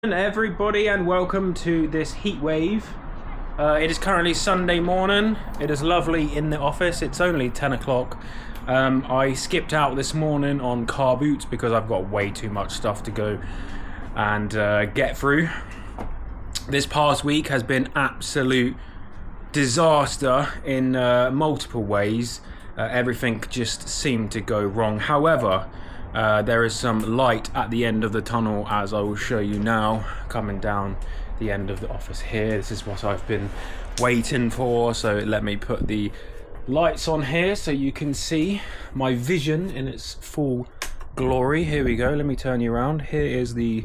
Everybody, and welcome to this heat wave. It is currently Sunday morning. It is lovely in the office. It's only 10 o'clock. I skipped out this morning on Carboot because I've got way too much stuff to go and get through. This past week has been absolute disaster in multiple ways. Everything just seemed to go wrong. However, there is some light at the end of the tunnel, as I will show you now, coming down the end of the office here. This is what I've been waiting for, so let me put the lights on here so you can see my vision in its full glory. Here we go, let me turn you around. Here is the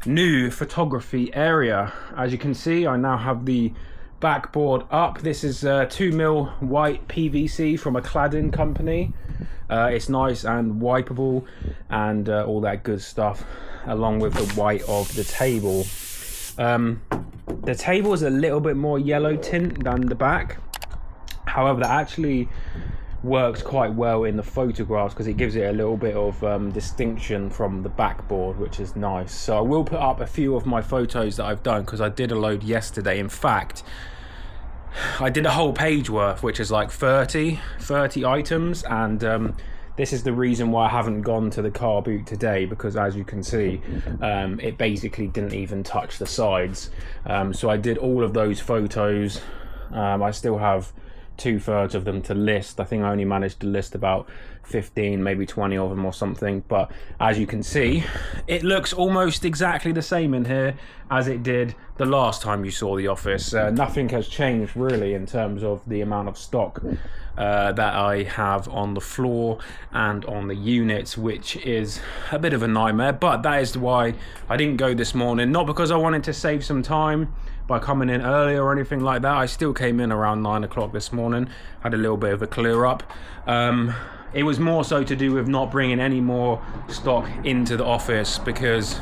new photography area. As you can see, I now have the backboard up. This is 2mm white PVC from a cladding company. It's nice and wipeable and all that good stuff, along with the white of the table. The table is a little bit more yellow tint than the back. However, that actually works quite well in the photographs because it gives it a little bit of distinction from the backboard, which is nice. So I will put up a few of my photos that I've done because I did a load yesterday. In fact, I did a whole page worth, which is like 30 items, and this is the reason why I haven't gone to the car boot today, because as you can see, it basically didn't even touch the sides. So I did all of those photos. I still have 2/3 of them to list. I think I only managed to list about 15, maybe 20 of them or something, but as you can see, it looks almost exactly the same in here as it did the last time you saw the office. Nothing has changed really in terms of the amount of stock that I have on the floor and on the units, which is a bit of a nightmare, but that is why I didn't go this morning. Not because I wanted to save some time by coming in earlier or anything like that. I still came in around 9 o'clock this morning, had a little bit of a clear up. It was more so to do with not bringing any more stock into the office, because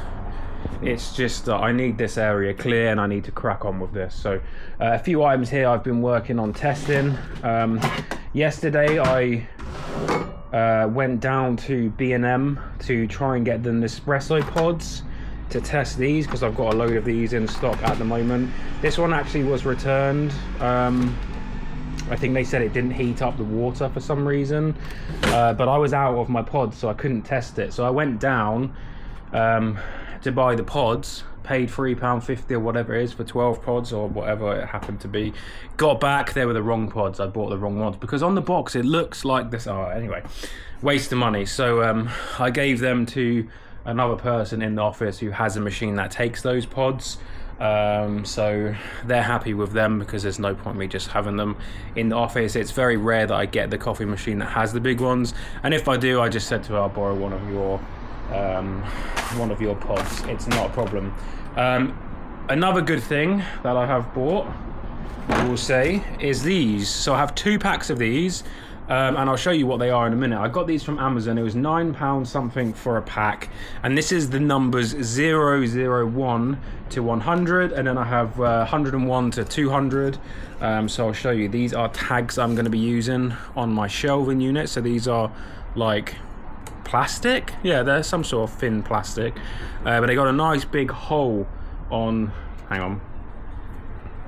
it's just I need this area clear and I need to crack on with this. So a few items here I've been working on testing. Yesterday I went down to B&M to try and get the Nespresso pods to test these, because I've got a load of these in stock at the moment. This one actually was returned. I think they said it didn't heat up the water for some reason, but I was out of my pods, so I couldn't test it. So I went down to buy the pods, paid £3.50 or whatever it is for 12 pods or whatever it happened to be. Got back, they were the wrong pods. I bought the wrong ones because on the box it looks like this. Oh, anyway, waste of money. So I gave them to another person in the office who has a machine that takes those pods. So they're happy with them because there's no point me just having them in the office. It's very rare that I get the coffee machine that has the big ones, and if I do, I just said to her, I'll borrow one of your pods. It's not a problem. Another good thing that I have bought, I will say, is these. So I have 2 packs of these. And I'll show you what they are in a minute. I got these from Amazon. It was £9 something for a pack, and this is the numbers 001 to 100, and then I have 101 to 200. So I'll show you. These are tags I'm going to be using on my shelving unit. So these are like plastic. Yeah, they're some sort of thin plastic, but they got a nice big hole on. Hang on.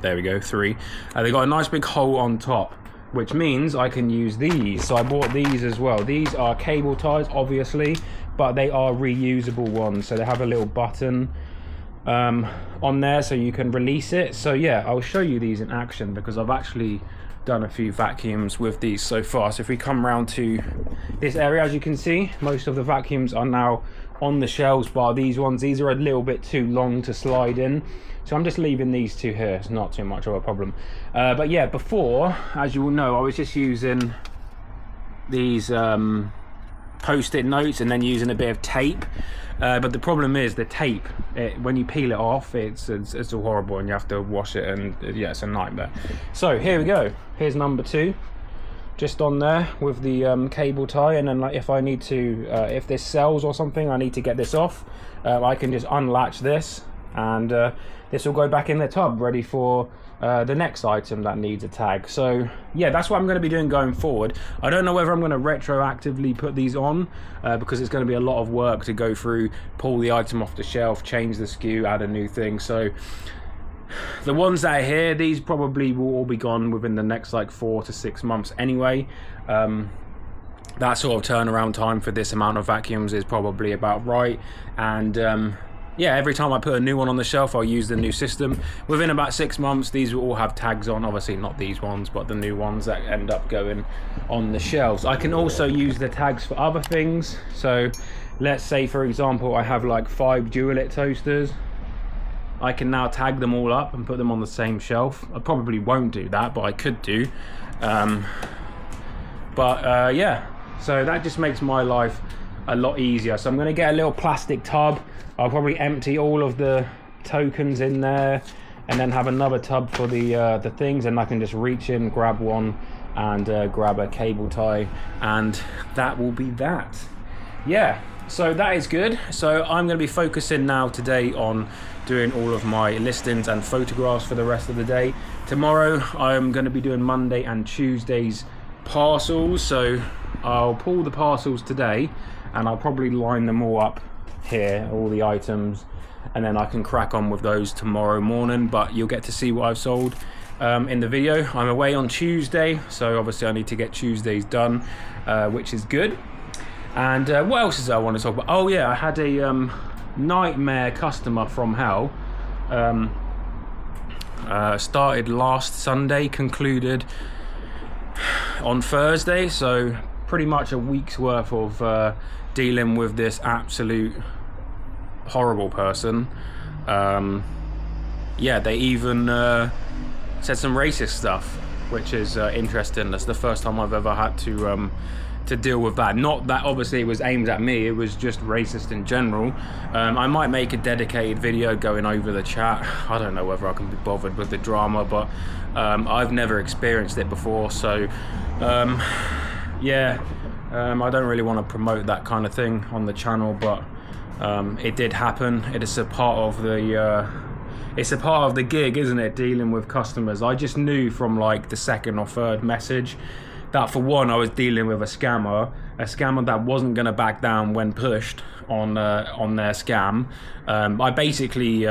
There we go. 3. They got a nice big hole on top, which means I can use these. So I bought these as well. These are cable ties, obviously, but they are reusable ones. So they have a little button on there so you can release it. So yeah, I'll show you these in action because I've actually done a few vacuums with these so far. So if we come around to this area, as you can see, most of the vacuums are now on the shelves, bar these ones. These are a little bit too long to slide in, so I'm just leaving these 2 here. It's not too much of a problem. But yeah, before, as you will know, I was just using these post-it notes and then using a bit of tape. But the problem is the tape, when you peel it off, it's all horrible and you have to wash it, and yeah, it's a nightmare. So here we go. Here's number 2. Just on there with the cable tie, and then like if I need to, if this sells or something, I need to get this off, I can just unlatch this and this will go back in the tub ready for the next item that needs a tag. So yeah, that's what I'm going to be doing going forward. I don't know whether I'm going to retroactively put these on because it's going to be a lot of work to go through, pull the item off the shelf, change the SKU, add a new thing. So the ones that are here, these probably will all be gone within the next like 4 to 6 months anyway. That sort of turnaround time for this amount of vacuums is probably about right. And yeah, every time I put a new one on the shelf, I'll use the new system. Within about 6 months, these will all have tags on. Obviously not these ones, but the new ones that end up going on the shelves. I can also use the tags for other things. So let's say, for example, I have like 5 Dualit toasters. I can now tag them all up and put them on the same shelf. I probably won't do that, but I could do. Yeah, so that just makes my life a lot easier. So I'm going to get a little plastic tub. I'll probably empty all of the tokens in there and then have another tub for the things, and I can just reach in, grab one, and grab a cable tie, and that will be that. Yeah, so that is good. So I'm going to be focusing now today on doing all of my listings and photographs for the rest of the day. Tomorrow I'm going to be doing Monday and Tuesday's parcels, so I'll pull the parcels today and I'll probably line them all up here, all the items, and then I can crack on with those tomorrow morning. But you'll get to see what I've sold in the video. I'm away on Tuesday, so obviously I need to get Tuesdays done, which is good. And what else is I want to talk about? Oh yeah, I had a nightmare customer from hell. Started last Sunday, concluded on Thursday, so pretty much a week's worth of dealing with this absolute horrible person. Yeah, they even said some racist stuff, which is interesting. That's the first time I've ever had to deal with that. Not that obviously it was aimed at me, it was just racist in general. I might make a dedicated video going over the chat. I don't know whether I can be bothered with the drama, but I've never experienced it before, so yeah, I don't really want to promote that kind of thing on the channel, but it did happen. It is a part of the it's a part of the gig, isn't it, dealing with customers. I just knew from like the second or third message that, for one, I was dealing with a scammer that wasn't going to back down when pushed on their scam. I basically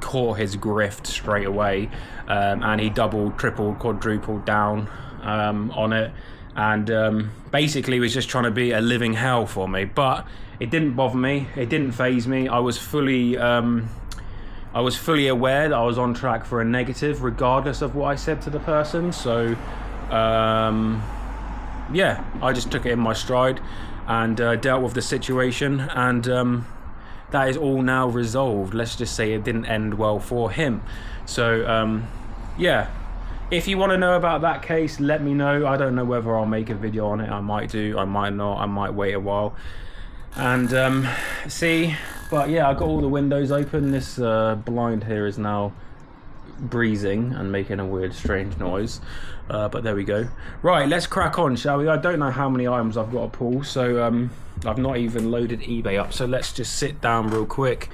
caught his grift straight away, and he doubled, tripled, quadrupled down on it, and basically was just trying to be a living hell for me. But it didn't bother me, it didn't faze me. I was fully aware that I was on track for a negative regardless of what I said to the person. So yeah, I just took it in my stride and dealt with the situation, and that is all now resolved. Let's just say it didn't end well for him. So yeah, if you want to know about that case, let me know. I don't know whether I'll make a video on it. I might do, I might not, I might wait a while and see. But yeah, I got all the windows open. This blind here is now breezing and making a weird strange noise, but there we go. Right, let's crack on, shall we? I don't know how many items I've got to pull, so I've not even loaded eBay up, so let's just sit down real quick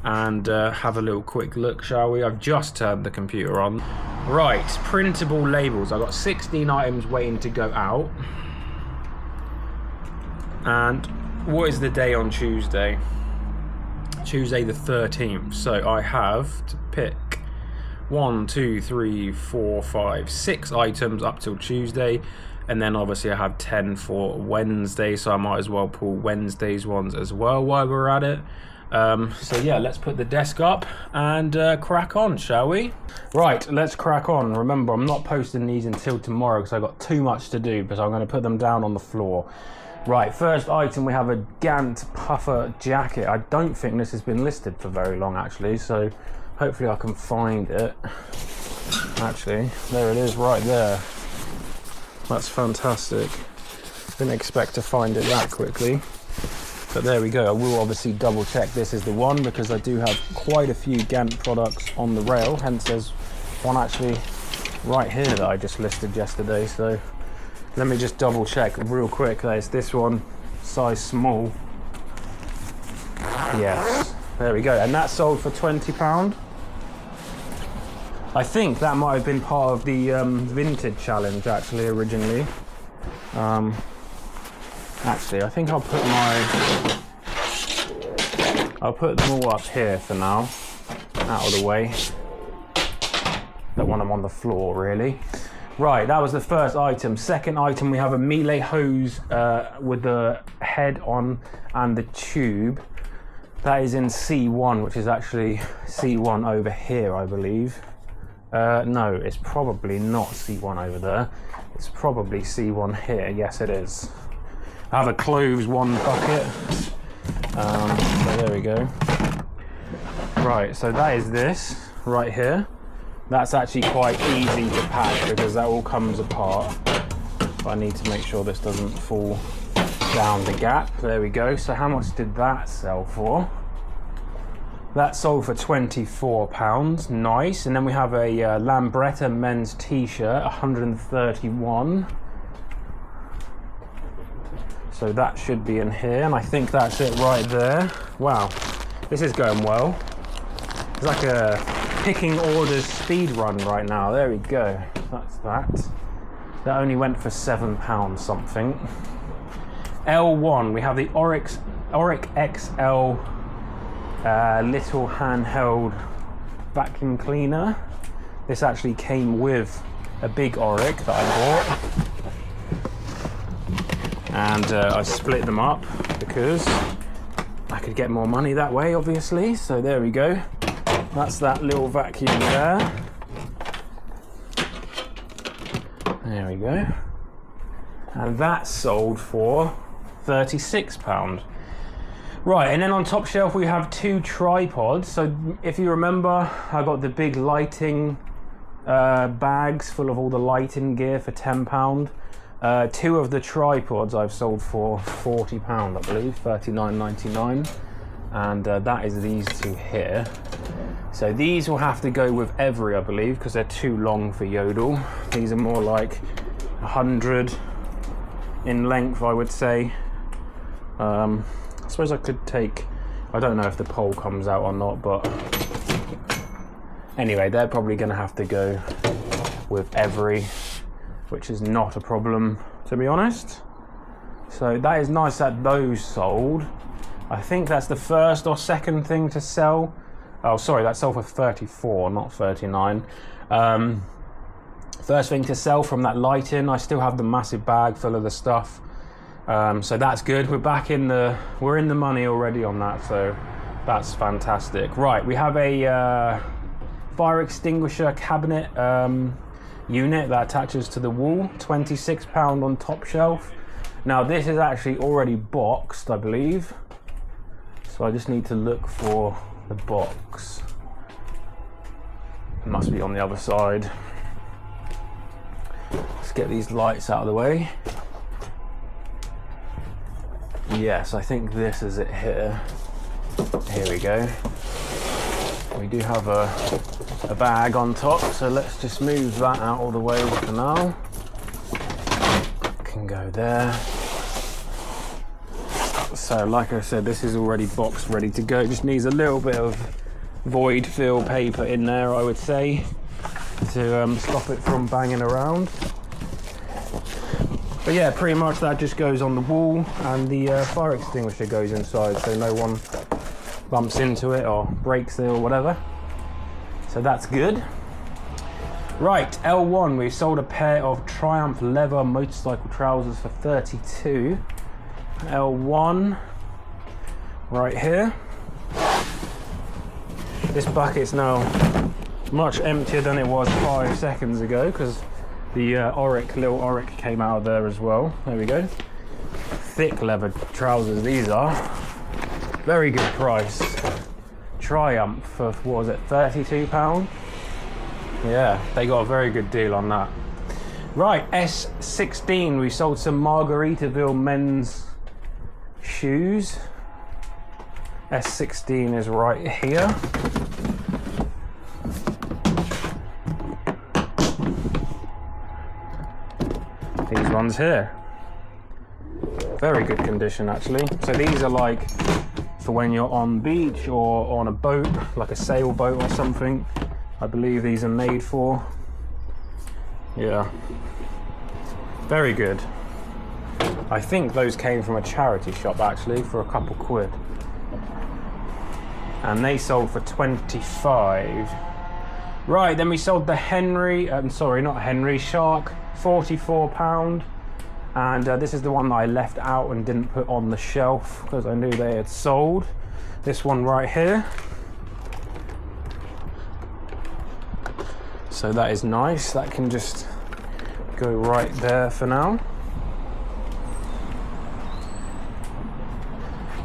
and have a little quick look, shall we? I've just turned the computer on. Right, printable labels. I've got 16 items waiting to go out. And what is the day on Tuesday? Tuesday the 13th. So I have to pick 1, 2, 3, 4, 5, 6 items up till Tuesday, and then obviously I have 10 for Wednesday, so I might as well pull Wednesday's ones as well while we're at it. So yeah, let's put the desk up and crack on, shall we? Right, let's crack on. Remember, I'm not posting these until tomorrow because I've got too much to do, but I'm going to put them down on the floor. Right, first item, we have a Gant puffer jacket. I don't think this has been listed for very long actually, so hopefully I can find it. Actually, there it is right there. That's fantastic. Didn't expect to find it that quickly. But there we go. I will obviously double check this is the one because I do have quite a few Gant products on the rail. Hence there's one actually right here that I just listed yesterday. So let me just double check real quick. There's this one, size small. Yes, There we go, and that sold for £20. I think that might have been part of the vintage challenge actually originally. Actually, I think I'll put them all up here for now, out of the way. Don't want them on the floor really. Right, that was the first item. Second item, we have a Miele hose with the head on and the tube. That is in C1, which is actually C1 over here, I believe. No, it's probably not C1 over there. It's probably C1 here. Yes, it is. I have a cloves one bucket. So there we go. Right, so that is this right here. That's actually quite easy to pack because that all comes apart. But I need to make sure this doesn't fall down the gap. There we go. So how much did that sell for? That sold for £24. Nice. And then we have a Lambretta men's t-shirt, 131. So that should be in here, and I think that's it right there. Wow, this is going well. It's like a picking orders speed run right now. There we go. That's that. That only went for £7 something. L1, we have the Auric XL little handheld vacuum cleaner. This actually came with a big Auric that I bought. And I split them up because I could get more money that way, obviously. So there we go. That's that little vacuum there. There we go. And that sold for £36. Right, and then on top shelf we have 2 tripods. So if you remember, I got the big lighting bags full of all the lighting gear for £10. 2 of the tripods I've sold for £40, I believe, $39.99, and that is these 2 here. So these will have to go with every, I believe, because they're too long for Yodel. These are more like 100 in length, I would say. I suppose I could take, I don't know if the pole comes out or not, but anyway, they're probably going to have to go with every, which is not a problem, to be honest. So that is nice that those sold. I think that's the first or second thing to sell. Oh, sorry, that sold for 34, not 39. First thing to sell from that lighting. I still have the massive bag full of the stuff. So that's good. We're in the money already on that, so that's fantastic. Right, we have a fire extinguisher cabinet unit that attaches to the wall, £26 on top shelf. Now this is actually already boxed, I believe, so I just need to look for the box. It must be on the other side. Let's get these lights out of the way. Yes, I think this is it here. Here we go. We do have a bag on top, so let's just move that out all the way for now. Can go there. So like I said, this is already boxed, ready to go. Just needs a little bit of void fill paper in there, I would say, to stop it from banging around. But yeah, pretty much that just goes on the wall, and the fire extinguisher goes inside, so no one bumps into it or breaks it or whatever. So that's good. Right, L1, we sold a pair of Triumph leather motorcycle trousers for 32. L1, right here. This bucket's now much emptier than it was 5 seconds ago because the little Auric came out of there as well. There we go. Thick leather trousers these are. Very good price. Triumph for, what was it, £32? Yeah, they got a very good deal on that. Right, S16, we sold some Margaritaville men's shoes. S16 is right here. These ones here. Very good condition actually. So these are like for when you're on beach or on a boat, like a sailboat or something. I believe these are made for. Yeah, very good. I think those came from a charity shop actually for a couple quid. And they sold for 25. Right, then we sold the Shark, £44. And this is the one that I left out and didn't put on the shelf because I knew they had sold. This one right here. So that is nice. That can just go right there for now.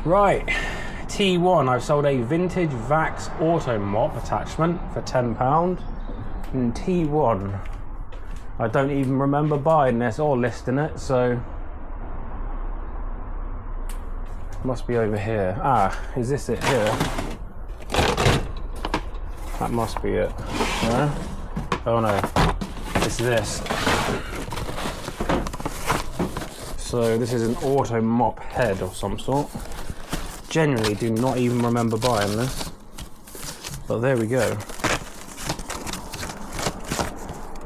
Right, T1. I've sold a vintage Vax auto mop attachment for £10. And T1. I don't even remember buying this or listing it, so it must be over here. Ah, is this it here? That must be it. No? Oh no, it's this. So this is an auto mop head of some sort. Genuinely do not even remember buying this, but there we go.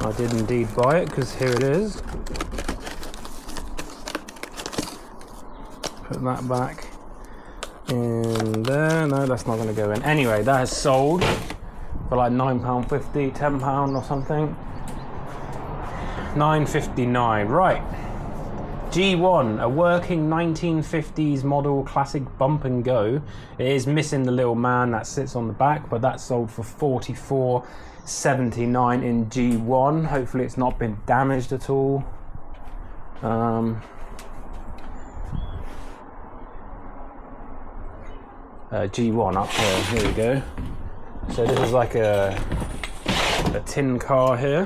I did indeed buy it because here it is. Put that back in there. No, that's not going to go in. Anyway, that has sold for like £9.50, £10 or something. £9.59. Right. G1, a working 1950s model classic bump and go. It is missing the little man that sits on the back, but that sold for £44.79 in G1. Hopefully it's not been damaged at all. G1 up here. Here we go. So this is like a tin car here,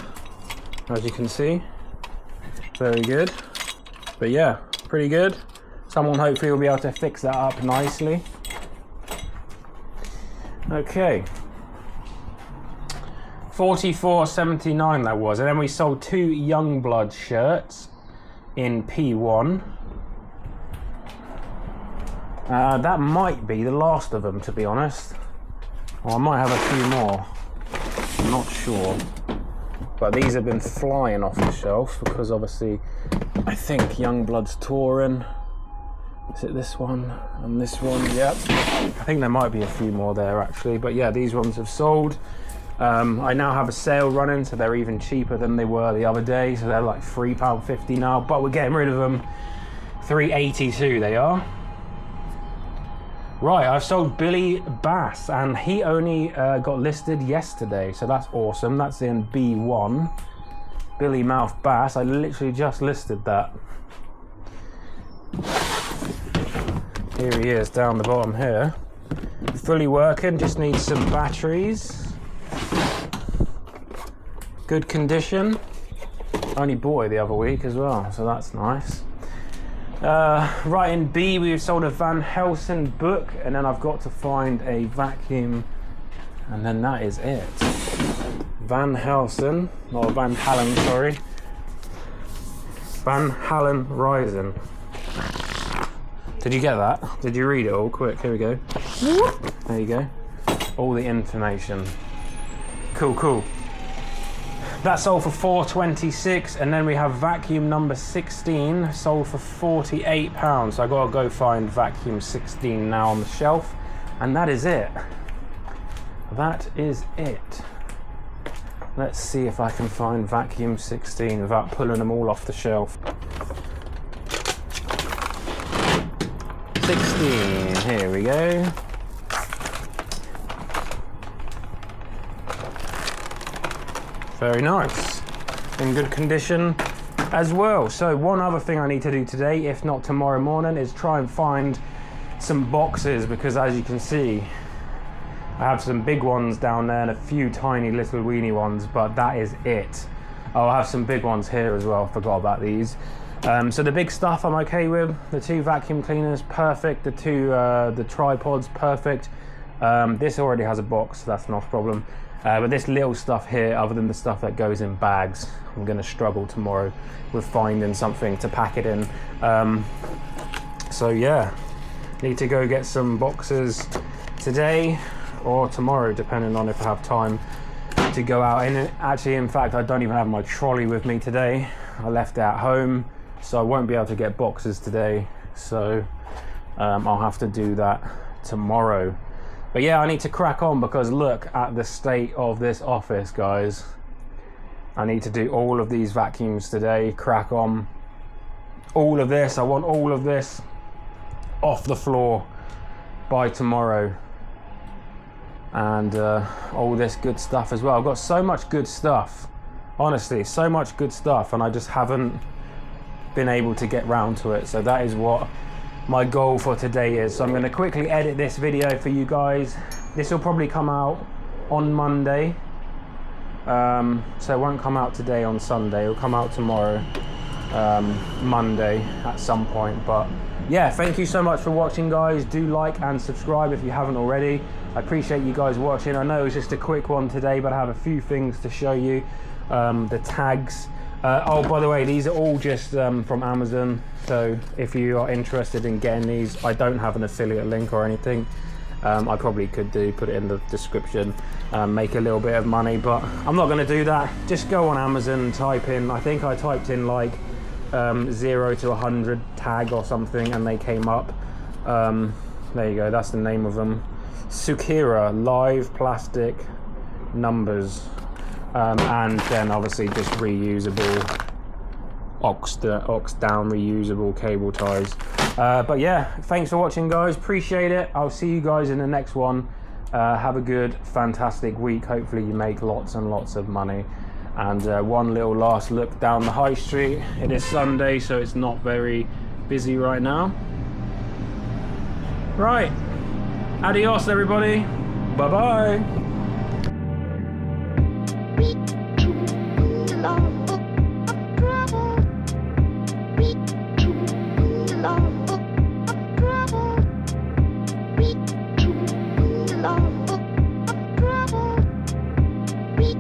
as you can see. Very good. But yeah, pretty good. Someone hopefully will be able to fix that up nicely. Okay. $44.79 that was. And then we sold 2 Youngblood shirts in P1. That might be the last of them, to be honest. Or I might have a few more. I'm not sure. But these have been flying off the shelf because obviously I think Youngblood's touring. Is it this one and this one? Yep. I think there might be a few more there actually. But yeah, these ones have sold. I now have a sale running, so they're even cheaper than they were the other day. So they're like £3.50 now, but we're getting rid of them. £3.82 they are. Right, I've sold Billy Bass, and he only got listed yesterday, so that's awesome. That's in B1. Billy Mouth Bass, I literally just listed that. Here he is down the bottom here. Fully working, just needs some batteries. Good condition. Only bought it the other week as well, so that's nice. Right in B, we've sold a Van Helsing book, and then I've got to find a vacuum, and then that is it. Van Helsing, or Van Halen, sorry. Van Halen Rising. Did you get that? Did you read it all? Quick, here we go. There you go. All the information. Cool, cool. That sold for £4.26, and then we have vacuum number 16, sold for £48. So I gotta go find vacuum 16 now on the shelf, and that is it. That is it. Let's see if I can find vacuum 16 without pulling them all off the shelf. 16, here we go. Very nice, in good condition as well. So one other thing I need to do today, if not tomorrow morning, is try and find some boxes, because as you can see, I have some big ones down there and a few tiny little weeny ones, but that is it. I'll have some big ones here as well, forgot about these. So the big stuff I'm okay with. The 2 vacuum cleaners, perfect. The tripods, perfect. This already has a box, so that's not a problem. But this little stuff here, other than the stuff that goes in bags, I'm going to struggle tomorrow with finding something to pack it in. So yeah, Need to go get some boxes today or tomorrow, depending on if I have time to go out. And actually, in fact, I don't even have my trolley with me today. I left it at home, so I won't be able to get boxes today. So I'll have to do that tomorrow. But yeah, I need to crack on because look at the state of this office, guys. I need to do all of these vacuums today, crack on. All of this, I want all of this off the floor by tomorrow. And all this good stuff as well. I've got so much good stuff, honestly, so much good stuff, and I just haven't been able to get round to it. So that is what my goal for today is. So I'm going to quickly edit this video for you guys. This will probably come out on Monday, so it won't come out today on Sunday. It'll come out tomorrow, Monday at some point. But yeah, thank you so much for watching, guys. Do like and subscribe if you haven't already. I appreciate you guys watching. I know it was just a quick one today, but I have a few things to show you. The tags. Oh, by the way, these are all just from Amazon. So if you are interested in getting these, I don't have an affiliate link or anything. I probably could put it in the description, make a little bit of money, but I'm not going to do that. Just go on Amazon and type in, I think I typed in like 0 to 100 tag or something, and they came up. There you go, that's the name of them. Sukira live plastic numbers, and then obviously just reusable ox down reusable cable ties. But yeah, thanks for watching, guys. Appreciate it. I'll see you guys in the next one. Have a good, fantastic week. Hopefully you make lots and lots of money. And one little last look down the high street. It is Sunday, so it's not very busy right now. Right. Adios, everybody. Bye-bye. We